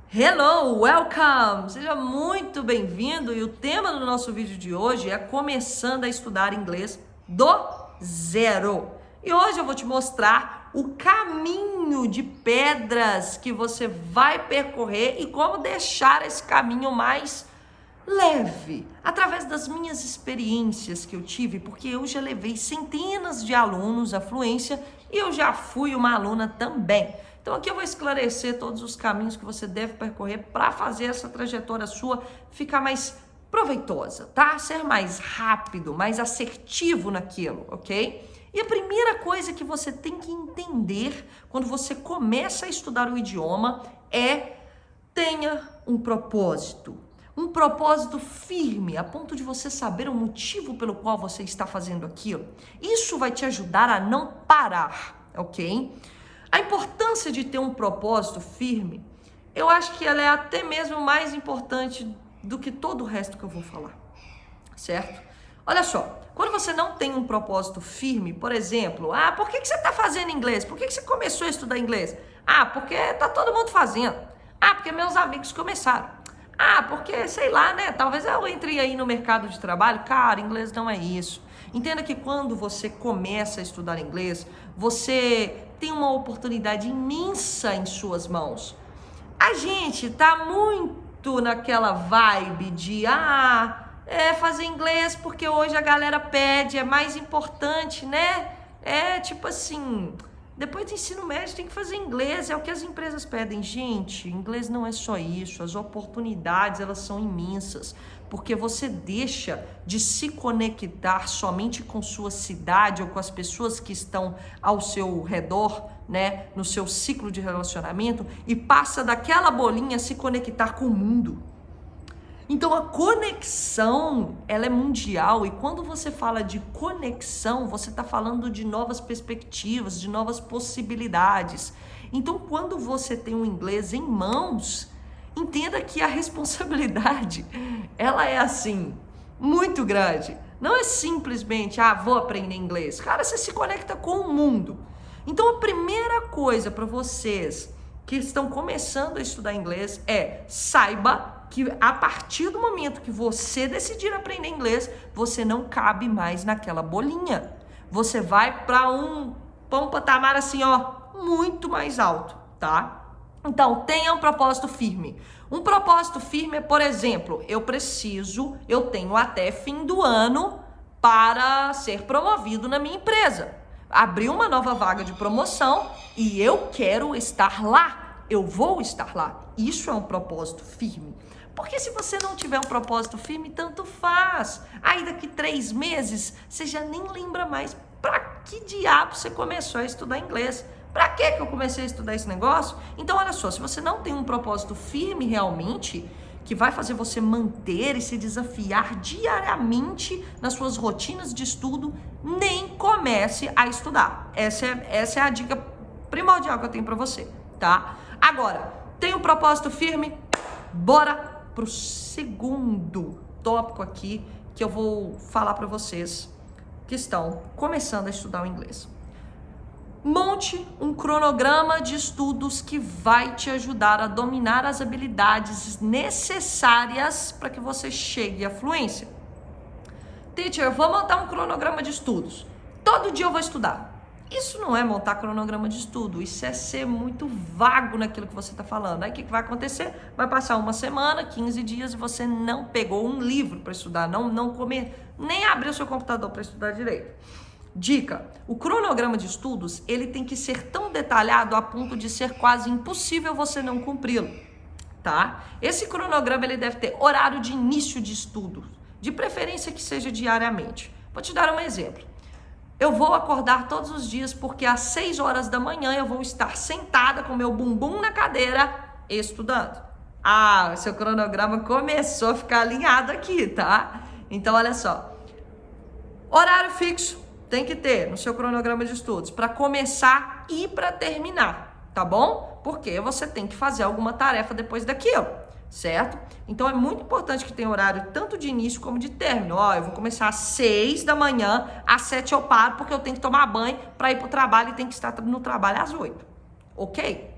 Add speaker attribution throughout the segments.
Speaker 1: Hello, welcome! Seja muito bem-vindo e o tema do nosso vídeo de hoje é começando a estudar inglês do zero. E hoje eu vou te mostrar o caminho de pedras que você vai percorrer e como deixar esse caminho mais leve, através das minhas experiências que eu tive, porque eu já levei centenas de alunos à fluência e eu já fui uma aluna também. Então aqui eu vou esclarecer todos os caminhos que você deve percorrer para fazer essa trajetória sua ficar mais proveitosa, tá? Ser mais rápido, mais assertivo naquilo, ok? E a primeira coisa que você tem que entender quando você começa a estudar o idioma é tenha um propósito. Um propósito firme, a ponto de você saber o motivo pelo qual você está fazendo aquilo. Isso vai te ajudar a não parar, ok? A importância de ter um propósito firme, eu acho que ela é até mesmo mais importante do que todo o resto que eu vou falar, certo? Olha só, quando você não tem um propósito firme, por exemplo, por que você está fazendo inglês? Por que você começou a estudar inglês? Porque tá todo mundo fazendo. Porque meus amigos começaram. Porque, sei lá, né? Talvez eu entre aí no mercado de trabalho. Cara, inglês não é isso. Entenda que quando você começa a estudar inglês, você tem uma oportunidade imensa em suas mãos. A gente tá muito naquela vibe de, fazer inglês porque hoje a galera pede, é mais importante, né? Tipo assim, depois do ensino médio tem que fazer inglês, é o que as empresas pedem. Gente, inglês não é só isso, as oportunidades elas são imensas, porque você deixa de se conectar somente com sua cidade ou com as pessoas que estão ao seu redor, né, no seu ciclo de relacionamento, e passa daquela bolinha a se conectar com o mundo. Então a conexão, ela é mundial, e quando você fala de conexão, você está falando de novas perspectivas, de novas possibilidades. Então quando você tem o inglês em mãos, entenda que a responsabilidade, ela é assim, muito grande. Não é simplesmente, vou aprender inglês. Cara, você se conecta com o mundo. Então a primeira coisa para vocês que estão começando a estudar inglês é saiba que a partir do momento que você decidir aprender inglês, você não cabe mais naquela bolinha. Você vai para um patamar assim, muito mais alto, tá? Então, tenha um propósito firme. Um propósito firme é, por exemplo, eu tenho até fim do ano para ser promovido na minha empresa. Abriu uma nova vaga de promoção e eu quero estar lá. Eu vou estar lá. Isso é um propósito firme. Porque se você não tiver um propósito firme, tanto faz. Aí daqui 3 meses, você já nem lembra mais para que diabo você começou a estudar inglês. Para que eu comecei a estudar esse negócio? Então, olha só, se você não tem um propósito firme realmente, que vai fazer você manter e se desafiar diariamente nas suas rotinas de estudo, nem comece a estudar. Essa é a dica primordial que eu tenho para você, tá? Agora, tem um propósito firme? Bora pro segundo tópico aqui que eu vou falar para vocês que estão começando a estudar o inglês. Monte um cronograma de estudos que vai te ajudar a dominar as habilidades necessárias para que você chegue à fluência. Teacher, eu vou montar um cronograma de estudos. Todo dia eu vou estudar. Isso não é montar cronograma de estudo, isso é ser muito vago naquilo que você está falando. Aí o que vai acontecer? Vai passar uma semana, 15 dias e você não pegou um livro para estudar, não comer, nem abriu seu computador para estudar direito. Dica, o cronograma de estudos, ele tem que ser tão detalhado a ponto de ser quase impossível você não cumpri-lo, tá? Esse cronograma, ele deve ter horário de início de estudo, de preferência que seja diariamente. Vou te dar um exemplo. Eu vou acordar todos os dias porque às 6 horas da manhã eu vou estar sentada com meu bumbum na cadeira estudando. Seu cronograma começou a ficar alinhado aqui, tá? Então, olha só. Horário fixo tem que ter no seu cronograma de estudos para começar e para terminar, tá bom? Porque você tem que fazer alguma tarefa depois daquilo, certo? Então é muito importante que tenha horário tanto de início como de término. Eu vou começar às 6 da manhã, às 7 eu paro porque eu tenho que tomar banho para ir para o trabalho e tenho que estar no trabalho às 8, ok?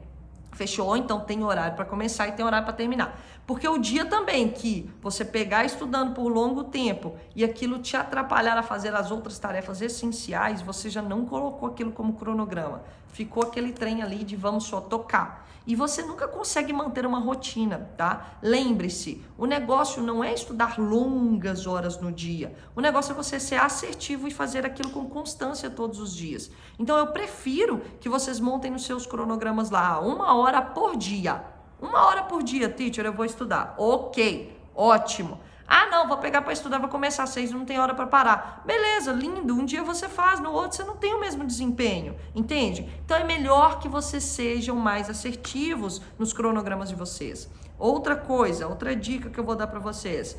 Speaker 1: Fechou? Então tem horário para começar e tem horário para terminar. Porque o dia também que você pegar estudando por longo tempo e aquilo te atrapalhar a fazer as outras tarefas essenciais, você já não colocou aquilo como cronograma. Ficou aquele trem ali de vamos só tocar. E você nunca consegue manter uma rotina, tá? Lembre-se, o negócio não é estudar longas horas no dia. O negócio é você ser assertivo e fazer aquilo com constância todos os dias. Então eu prefiro que vocês montem nos seus cronogramas lá 1 hora por dia. 1 hora por dia, teacher, eu vou estudar. Ok, ótimo. Ah, não, vou pegar para estudar, vou começar às 6, não tem hora para parar. Beleza, lindo, um dia você faz, no outro você não tem o mesmo desempenho, entende? Então é melhor que vocês sejam mais assertivos nos cronogramas de vocês. Outra coisa, outra dica que eu vou dar para vocês.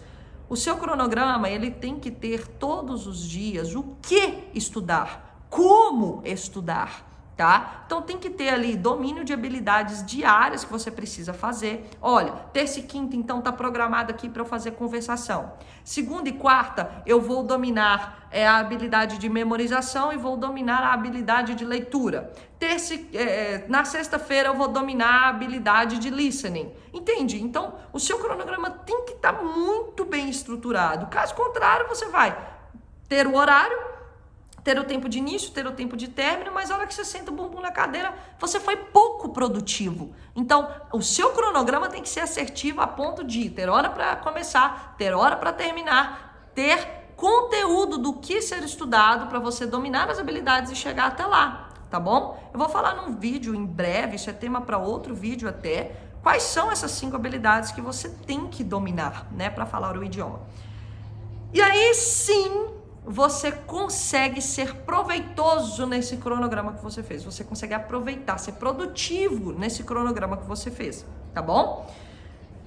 Speaker 1: O seu cronograma, ele tem que ter todos os dias o que estudar, como estudar. Tá? Então tem que ter ali domínio de habilidades diárias que você precisa fazer. Olha, terça e quinta então tá programado aqui para eu fazer conversação. Segunda e quarta eu vou dominar a habilidade de memorização e vou dominar a habilidade de leitura. Na sexta-feira eu vou dominar a habilidade de listening. Entende? Então o seu cronograma tem que estar muito bem estruturado. Caso contrário, você vai ter o horário, ter o tempo de início, ter o tempo de término, mas a hora que você senta o bumbum na cadeira, você foi pouco produtivo. Então, o seu cronograma tem que ser assertivo a ponto de ter hora para começar, ter hora para terminar, ter conteúdo do que ser estudado para você dominar as habilidades e chegar até lá, tá bom? Eu vou falar num vídeo em breve, isso é tema para outro vídeo até, quais são essas 5 habilidades que você tem que dominar, né, para falar o idioma. E aí sim, você consegue ser proveitoso nesse cronograma que você fez. Você consegue aproveitar, ser produtivo nesse cronograma que você fez, tá bom?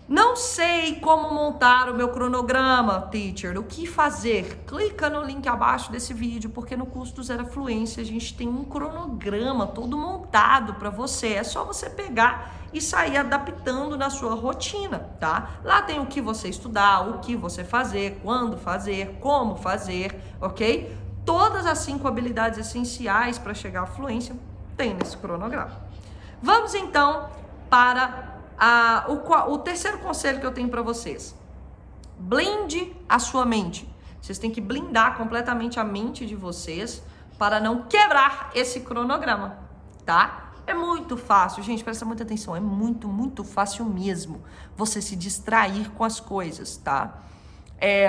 Speaker 1: Não sei como montar o meu cronograma, teacher. O que fazer? Clica no link abaixo desse vídeo, porque no curso do Zero à Fluência a gente tem um cronograma todo montado para você. É só você pegar e sair adaptando na sua rotina, tá? Lá tem o que você estudar, o que você fazer, quando fazer, como fazer, ok? Todas as 5 habilidades essenciais para chegar à fluência tem nesse cronograma. Vamos então para o terceiro conselho que eu tenho para vocês. Blinde a sua mente. Vocês têm que blindar completamente a mente de vocês para não quebrar esse cronograma, tá? É muito fácil, gente, presta muita atenção, é muito, muito fácil mesmo você se distrair com as coisas, tá?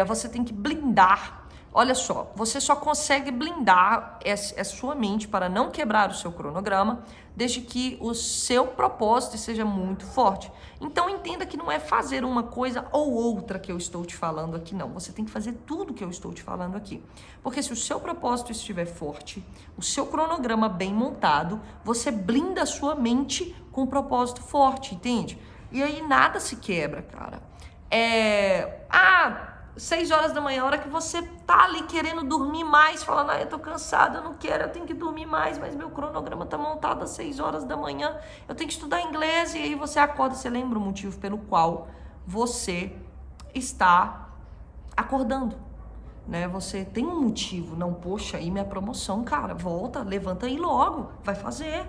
Speaker 1: Você tem que blindar. Olha só, você só consegue blindar a sua mente para não quebrar o seu cronograma desde que o seu propósito seja muito forte. Então entenda que não é fazer uma coisa ou outra que eu estou te falando aqui, não. Você tem que fazer tudo que eu estou te falando aqui. Porque se o seu propósito estiver forte, o seu cronograma bem montado, você blinda a sua mente com um propósito forte, entende? E aí nada se quebra, cara. 6 horas da manhã, a hora que você tá ali querendo dormir mais, falando, eu tô cansado, eu não quero, eu tenho que dormir mais, mas meu cronograma tá montado às 6 horas da manhã, eu tenho que estudar inglês, e aí você acorda, você lembra o motivo pelo qual você está acordando, né? Você tem um motivo, não, poxa, aí minha promoção, cara, volta, levanta aí logo, vai fazer.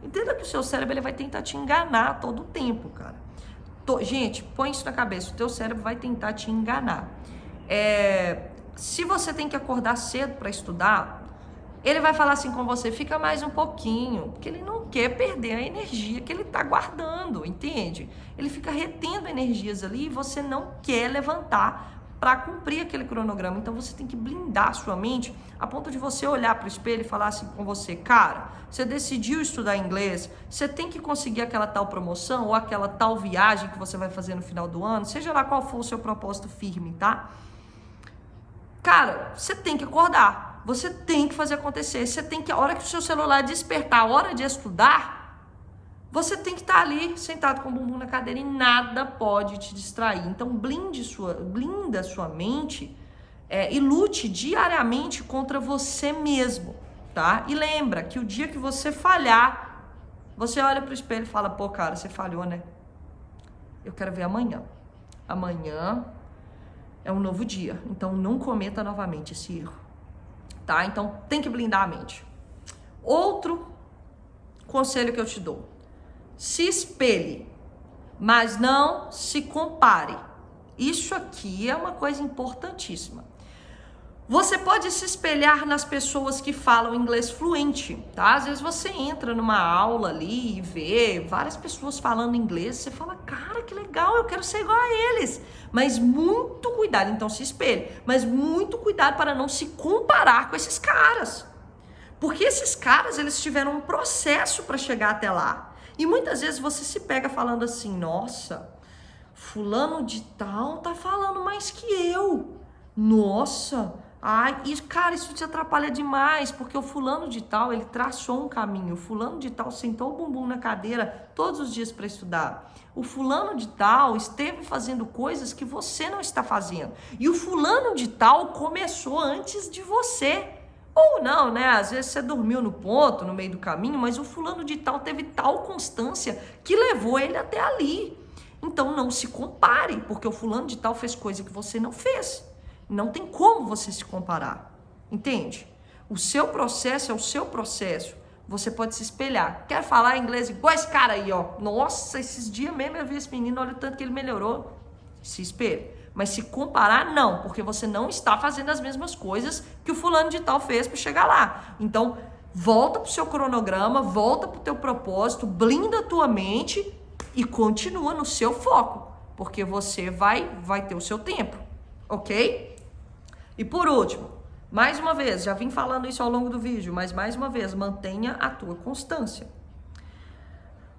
Speaker 1: Entenda que o seu cérebro, ele vai tentar te enganar todo o tempo, cara. Gente, põe isso na cabeça, o teu cérebro vai tentar te enganar. Se você tem que acordar cedo para estudar, ele vai falar assim com você, fica mais um pouquinho, porque ele não quer perder a energia que ele tá guardando, entende? Ele fica retendo energias ali e você não quer levantar para cumprir aquele cronograma. Então você tem que blindar a sua mente a ponto de você olhar para o espelho e falar assim com você, cara, você decidiu estudar inglês, você tem que conseguir aquela tal promoção ou aquela tal viagem que você vai fazer no final do ano, seja lá qual for o seu propósito firme, tá? Cara, você tem que acordar, você tem que fazer acontecer, você tem que, a hora que o seu celular despertar, a hora de estudar, você tem que estar ali sentado com o bumbum na cadeira e nada pode te distrair. Então blinda a sua mente e lute diariamente contra você mesmo, tá? E lembra que o dia que você falhar, você olha pro espelho e fala, pô, cara, você falhou, né? Eu quero ver amanhã. Amanhã é um novo dia, então não cometa novamente esse erro, tá? Então tem que blindar a mente. Outro conselho que eu te dou. se espelhe, mas não se compare. Isso aqui é uma coisa importantíssima. Você pode se espelhar nas pessoas que falam inglês fluente, tá? Às vezes você entra numa aula ali e vê várias pessoas falando inglês, você fala, cara, que legal, eu quero ser igual a eles. Mas muito cuidado, então se espelhe, mas muito cuidado para não se comparar com esses caras. Porque esses caras, eles tiveram um processo para chegar até lá. E muitas vezes você se pega falando assim, nossa, fulano de tal tá falando mais que eu. Nossa, ai, e cara, isso te atrapalha demais, porque o fulano de tal, ele traçou um caminho. O fulano de tal sentou o bumbum na cadeira todos os dias para estudar. O fulano de tal esteve fazendo coisas que você não está fazendo. E o fulano de tal começou antes de você. Ou não, né? Às vezes você dormiu no ponto, no meio do caminho, mas o fulano de tal teve tal constância que levou ele até ali. Então não se compare, porque o fulano de tal fez coisa que você não fez. Não tem como você se comparar, entende? O seu processo é o seu processo. Você pode se espelhar. Quer falar inglês igual esse cara aí, ó. Nossa, esses dias mesmo eu vi esse menino, olha o tanto que ele melhorou. Se espelhe. Mas se comparar, não, porque você não está fazendo as mesmas coisas que o fulano de tal fez para chegar lá. Então, volta pro seu cronograma, volta pro teu propósito, blinda a tua mente e continua no seu foco, porque você vai ter o seu tempo, ok? E por último, mais uma vez, já vim falando isso ao longo do vídeo, mas mais uma vez, mantenha a tua constância.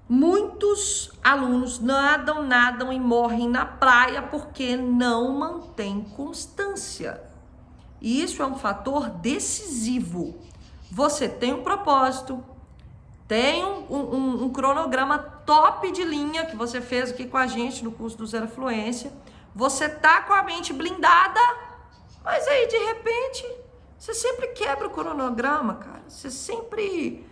Speaker 1: Muitos alunos nadam e morrem na praia porque não mantêm constância. E isso é um fator decisivo. Você tem um propósito, tem um cronograma top de linha que você fez aqui com a gente no curso do Zero Fluência. Você tá com a mente blindada, mas aí de repente você sempre quebra o cronograma, cara. Você sempre...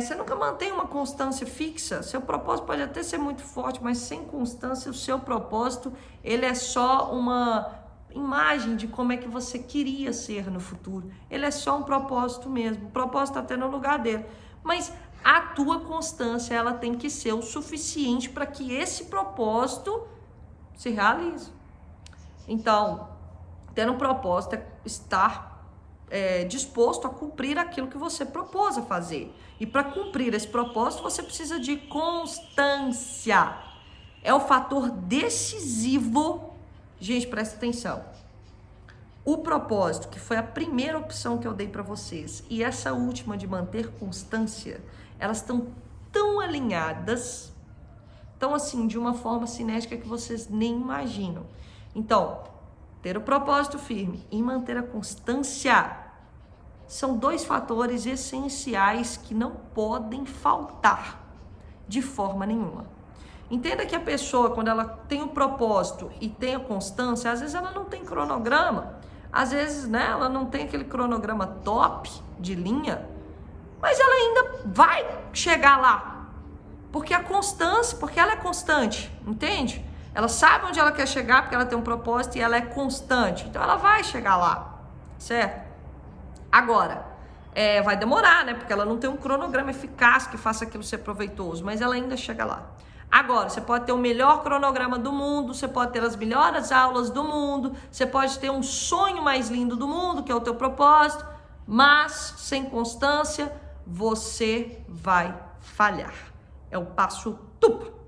Speaker 1: você nunca mantém uma constância fixa. Seu propósito pode até ser muito forte, mas sem constância, o seu propósito, ele é só uma imagem de como é que você queria ser no futuro. Ele é só um propósito mesmo. O propósito até no lugar dele. Mas a tua constância, ela tem que ser o suficiente para que esse propósito se realize. Então, ter um propósito é estar disposto a cumprir aquilo que você propôs a fazer. E para cumprir esse propósito, você precisa de constância. É o fator decisivo. Gente, presta atenção. O propósito, que foi a primeira opção que eu dei para vocês, e essa última de manter constância, elas estão tão alinhadas, tão assim, de uma forma cinética que vocês nem imaginam. Então, ter o propósito firme e manter a constância são dois fatores essenciais que não podem faltar de forma nenhuma. Entenda que a pessoa, quando ela tem o propósito e tem a constância, às vezes ela não tem cronograma, às vezes, né, ela não tem aquele cronograma top de linha, mas ela ainda vai chegar lá, porque a constância, porque ela é constante, entende? Ela sabe onde ela quer chegar porque ela tem um propósito e ela é constante. Então ela vai chegar lá, certo? Agora, vai demorar, né? Porque ela não tem um cronograma eficaz que faça aquilo ser proveitoso, mas ela ainda chega lá. Agora, você pode ter o melhor cronograma do mundo, você pode ter as melhores aulas do mundo, você pode ter um sonho mais lindo do mundo, que é o teu propósito, mas sem constância, você vai falhar. É o passo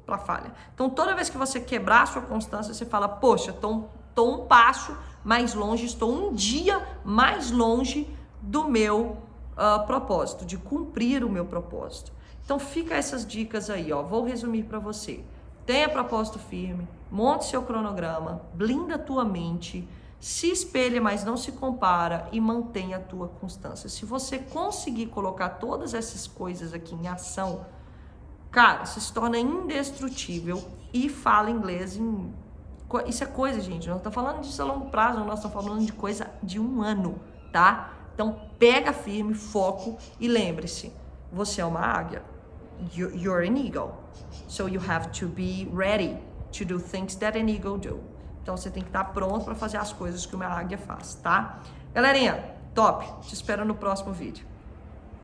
Speaker 1: para falha. Então, toda vez que você quebrar a sua constância, você fala, poxa, estou um passo mais longe, estou um dia mais longe do meu propósito, de cumprir o meu propósito. Então, fica essas dicas aí, ó. Vou resumir para você. Tenha propósito firme, monte seu cronograma, blinda a tua mente, se espelha, mas não se compara e mantenha a tua constância. Se você conseguir colocar todas essas coisas aqui em ação, cara, você se torna indestrutível e fala inglês em... Isso é coisa, gente. Nós estamos falando disso a longo prazo, nós estamos falando de coisa de 1 ano, tá? Então, pega firme, foco e lembre-se, você é uma águia. You're an eagle. So you have to be ready to do things that an eagle do. Então, você tem que estar pronto para fazer as coisas que uma águia faz, tá? Galerinha, top. Te espero no próximo vídeo.